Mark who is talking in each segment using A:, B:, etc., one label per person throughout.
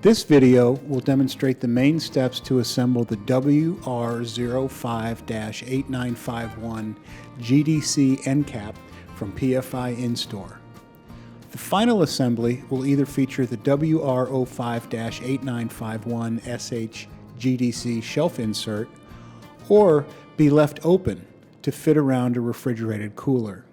A: This video will demonstrate the main steps to assemble the WR05-8951 GDC End Cap from PFI Instore. The final assembly will either feature the WR05-8951 SH GDC shelf insert or be left open to fit around a refrigerated cooler.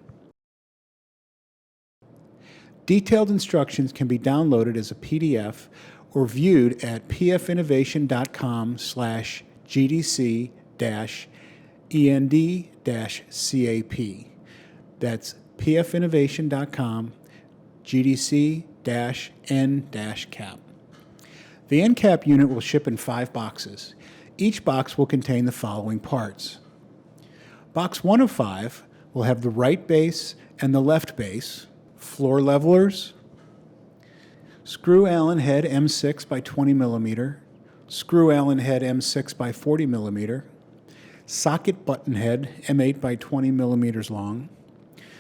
A: Detailed instructions can be downloaded as a PDF or viewed at pfinnovation.com/GDC-END-CAP. That's pfinnovation.com GDC-End-Cap. The end cap unit will ship in 5 boxes. Each box will contain the following parts. Box 1 of 5 will have the right base and the left base, floor levelers, screw Allen head M6 by 20 millimeter, screw Allen head M6 by 40 millimeter, socket button head M8 by 20 millimeters long,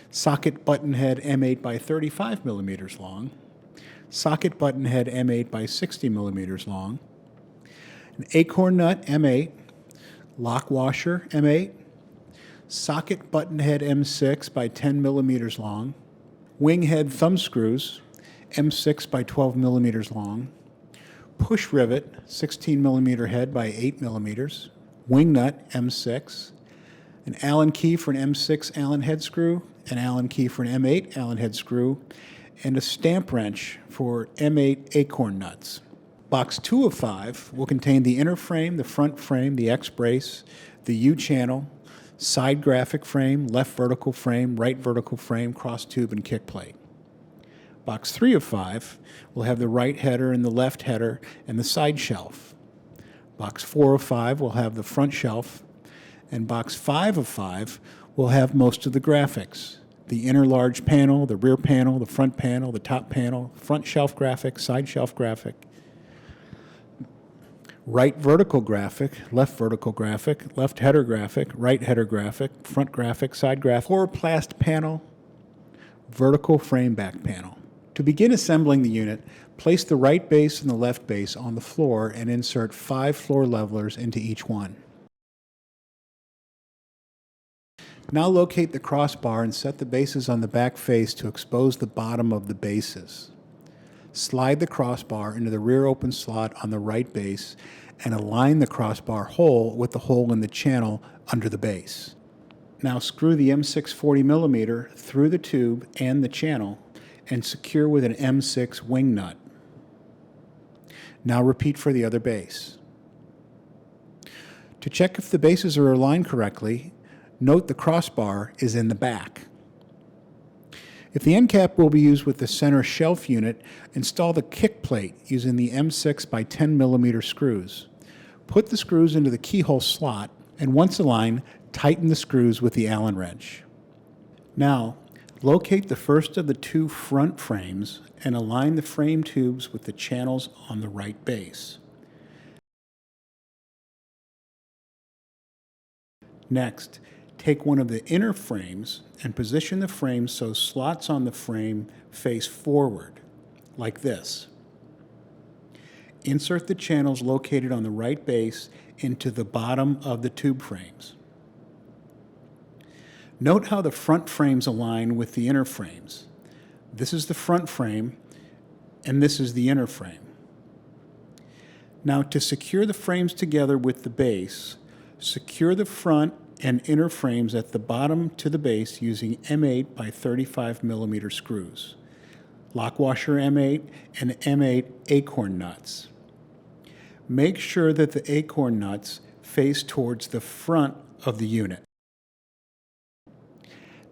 A: socket button head M8 by 35 millimeters long, socket button head M8 by 60 millimeters long, an acorn nut M8, lock washer M8, socket button head M6 by 10 millimeters long, wing head thumb screws M6 by 12 millimeters long, push rivet 16 millimeter head by 8 millimeters, wing nut M6, an Allen key for an M6 Allen head screw, an Allen key for an M8 Allen head screw, and a stamp wrench for M8 acorn nuts. Box 2 of 5 will contain the inner frame, the front frame, the X-brace, the U-channel, side graphic frame, left vertical frame, right vertical frame, cross tube, and kick plate. Box 3 of 5 will have the right header and the left header and the side shelf. Box 4 of 5 will have the front shelf, and Box 5 of 5 will have most of the graphics. The inner large panel, the rear panel, the front panel, the top panel, front shelf graphic, side shelf graphic, right vertical graphic, left vertical graphic, left header graphic, right header graphic, front graphic, side graphic, chloroplast panel, vertical frame back panel. To begin assembling the unit, place the right base and the left base on the floor and insert 5 floor levelers into each one. Now locate the crossbar and set the bases on the back face to expose the bottom of the bases. Slide the crossbar into the rear open slot on the right base and align the crossbar hole with the hole in the channel under the base. Now screw the M6 40 millimeter through the tube and the channel and secure with an M6 wing nut. Now repeat for the other base. To check if the bases are aligned correctly, note the crossbar is in the back. If the end cap will be used with the center shelf unit, install the kick plate using the M6 by 10 millimeter screws. Put the screws into the keyhole slot, and once aligned, tighten the screws with the Allen wrench. Now, locate the first of the 2 front frames and align the frame tubes with the channels on the right base. Next, take one of the inner frames and position the frame so slots on the frame face forward, like this. Insert the channels located on the right base into the bottom of the tube frames. Note how the front frames align with the inner frames. This is the front frame, and this is the inner frame. Now, to secure the frames together with the base, secure the front and inner frames at the bottom to the base using M8 by 35 millimeter screws, lock washer M8, and M8 acorn nuts. Make sure that the acorn nuts face towards the front of the unit.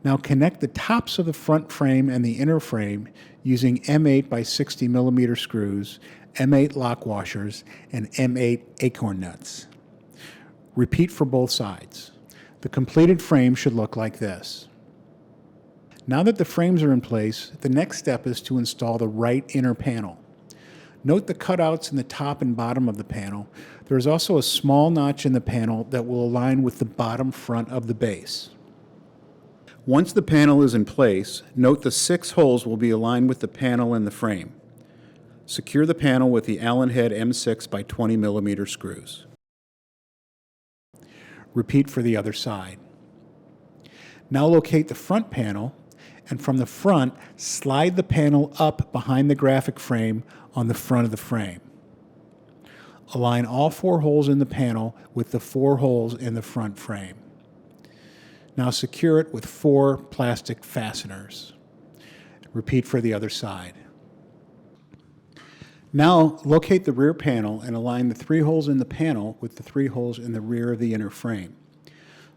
A: Now connect the tops of the front frame and the inner frame using M8 by 60 millimeter screws, M8 lock washers, and M8 acorn nuts. Repeat for both sides. The completed frame should look like this. Now that the frames are in place, the next step is to install the right inner panel. Note the cutouts in the top and bottom of the panel. There is also a small notch in the panel that will align with the bottom front of the base. Once the panel is in place, note the 6 holes will be aligned with the panel and the frame. Secure the panel with the Allen head M6 by 20 millimeter screws. Repeat for the other side. Now locate the front panel, and from the front, slide the panel up behind the graphic frame on the front of the frame. Align all 4 holes in the panel with the 4 holes in the front frame. Now secure it with 4 plastic fasteners. Repeat for the other side. Now locate the rear panel and align the 3 holes in the panel with the 3 holes in the rear of the inner frame.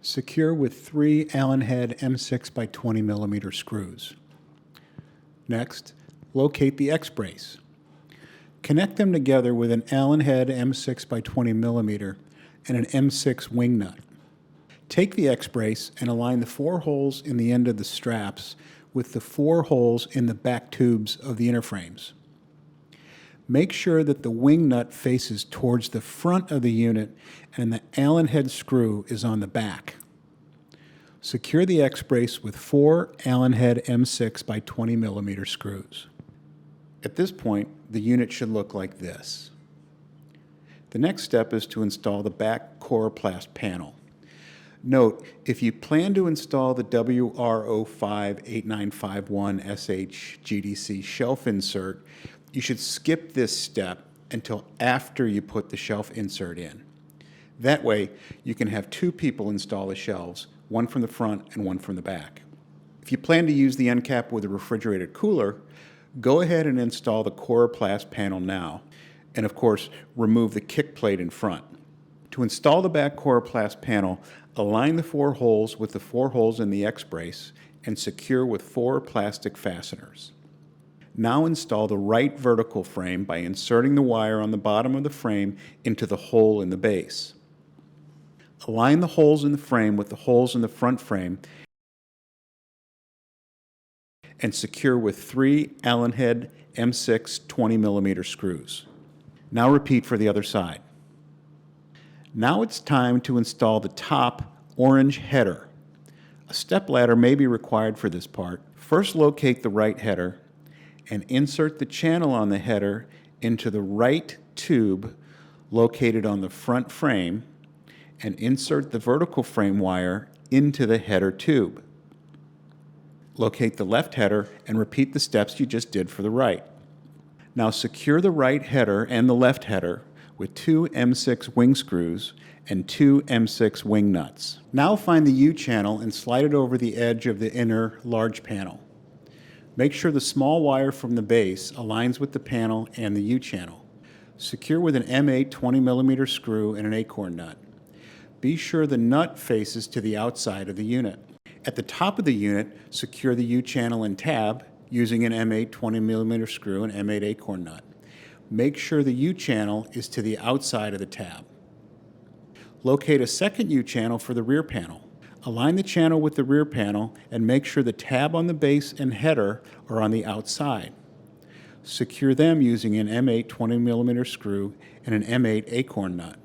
A: Secure with 3 Allen head M6 by 20 millimeter screws. Next, locate the X-brace. Connect them together with an Allen head M6 by 20 millimeter and an M6 wing nut. Take the X-brace and align the 4 holes in the end of the straps with the 4 holes in the back tubes of the inner frames. Make sure that the wing nut faces towards the front of the unit and the Allen head screw is on the back. Secure the X-brace with 4 Allen head M6 by 20 millimeter screws. At this point, the unit should look like this. The next step is to install the back coroplast panel. Note, if you plan to install the WR058951SH GDC shelf insert, you should skip this step until after you put the shelf insert in. That way, you can have 2 people install the shelves, one from the front and one from the back. If you plan to use the end cap with a refrigerated cooler, go ahead and install the coroplast panel now, and of course, remove the kick plate in front. To install the back coroplast panel, align the 4 holes with the 4 holes in the X-brace and secure with 4 plastic fasteners. Now install the right vertical frame by inserting the wire on the bottom of the frame into the hole in the base. Align the holes in the frame with the holes in the front frame and secure with 3 Allen head M6 20 millimeter screws. Now repeat for the other side. Now it's time to install the top orange header. A stepladder may be required for this part. First locate the right header and insert the channel on the header into the right tube located on the front frame and insert the vertical frame wire into the header tube. Locate the left header and repeat the steps you just did for the right. Now secure the right header and the left header with 2 M6 wing screws and 2 M6 wing nuts. Now find the U-channel and slide it over the edge of the inner large panel. Make sure the small wire from the base aligns with the panel and the U-channel. Secure with an M8 20 millimeter screw and an acorn nut. Be sure the nut faces to the outside of the unit. At the top of the unit, secure the U-channel and tab using an M8 20 millimeter screw and M8 acorn nut. Make sure the U-channel is to the outside of the tab. Locate a second U-channel for the rear panel. Align the channel with the rear panel and make sure the tab on the base and header are on the outside. Secure them using an M8 20 millimeter screw and an M8 acorn nut.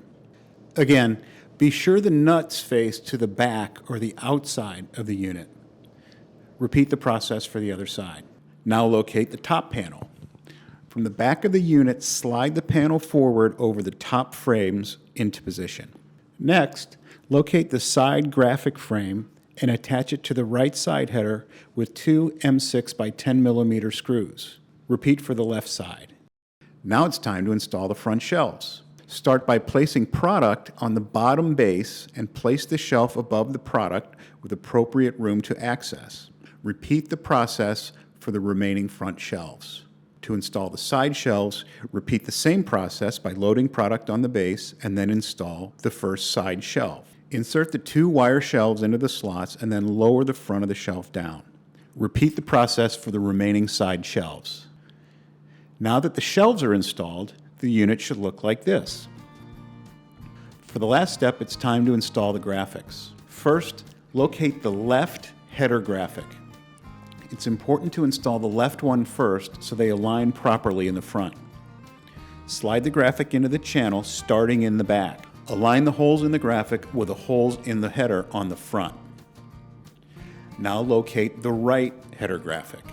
A: Again, be sure the nuts face to the back or the outside of the unit. Repeat the process for the other side. Now locate the top panel. From the back of the unit, slide the panel forward over the top frames into position. Next, locate the side graphic frame and attach it to the right side header with 2 M6 by 10 millimeter screws. Repeat for the left side. Now it's time to install the front shelves. Start by placing product on the bottom base and place the shelf above the product with appropriate room to access. Repeat the process for the remaining front shelves. To install the side shelves, repeat the same process by loading product on the base and then install the first side shelf. Insert the 2 wire shelves into the slots and then lower the front of the shelf down. Repeat the process for the remaining side shelves. Now that the shelves are installed, the unit should look like this. For the last step, it's time to install the graphics. First, locate the left header graphic. It's important to install the left one first so they align properly in the front. Slide the graphic into the channel starting in the back. Align the holes in the graphic with the holes in the header on the front. Now locate the right header graphic.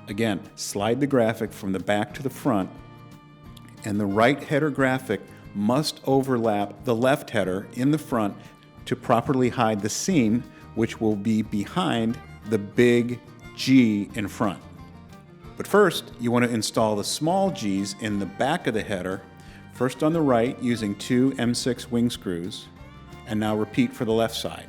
A: Again, slide the graphic from the back to the front and the right header graphic must overlap the left header in the front to properly hide the seam, which will be behind the big G in front. But first, you want to install the small G's in the back of the header, first on the right using 2 M6 wing screws, and now repeat for the left side.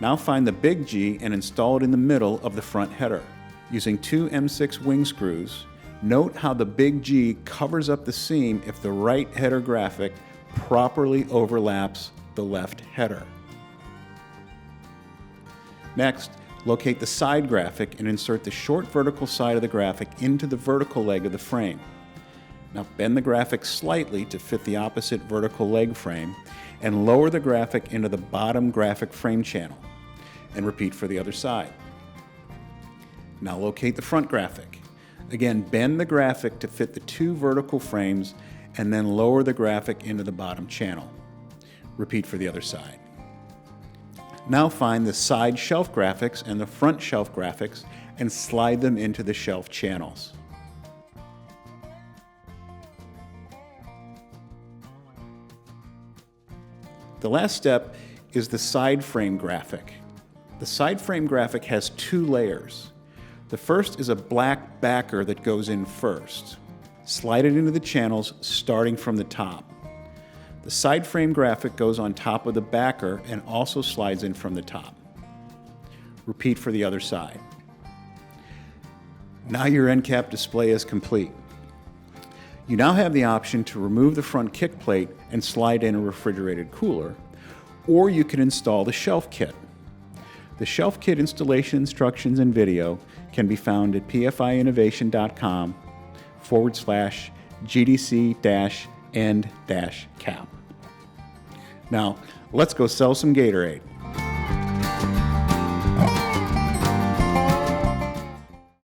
A: Now find the big G and install it in the middle of the front header. Using 2 M6 wing screws, note how the big G covers up the seam if the right header graphic properly overlaps the left header. Next, locate the side graphic and insert the short vertical side of the graphic into the vertical leg of the frame. Now bend the graphic slightly to fit the opposite vertical leg frame and lower the graphic into the bottom graphic frame channel, and repeat for the other side. Now locate the front graphic. Again, bend the graphic to fit the 2 vertical frames and then lower the graphic into the bottom channel. Repeat for the other side. Now find the side shelf graphics and the front shelf graphics and slide them into the shelf channels. The last step is the side frame graphic. The side frame graphic has 2 layers. The first is a black backer that goes in first. Slide it into the channels starting from the top. The side frame graphic goes on top of the backer and also slides in from the top. Repeat for the other side. Now your end cap display is complete. You now have the option to remove the front kick plate and slide in a refrigerated cooler, or you can install the shelf kit. The shelf kit installation instructions and video can be found at pfiinnovation.com/GDC-End-Cap. Now, let's go sell some Gatorade.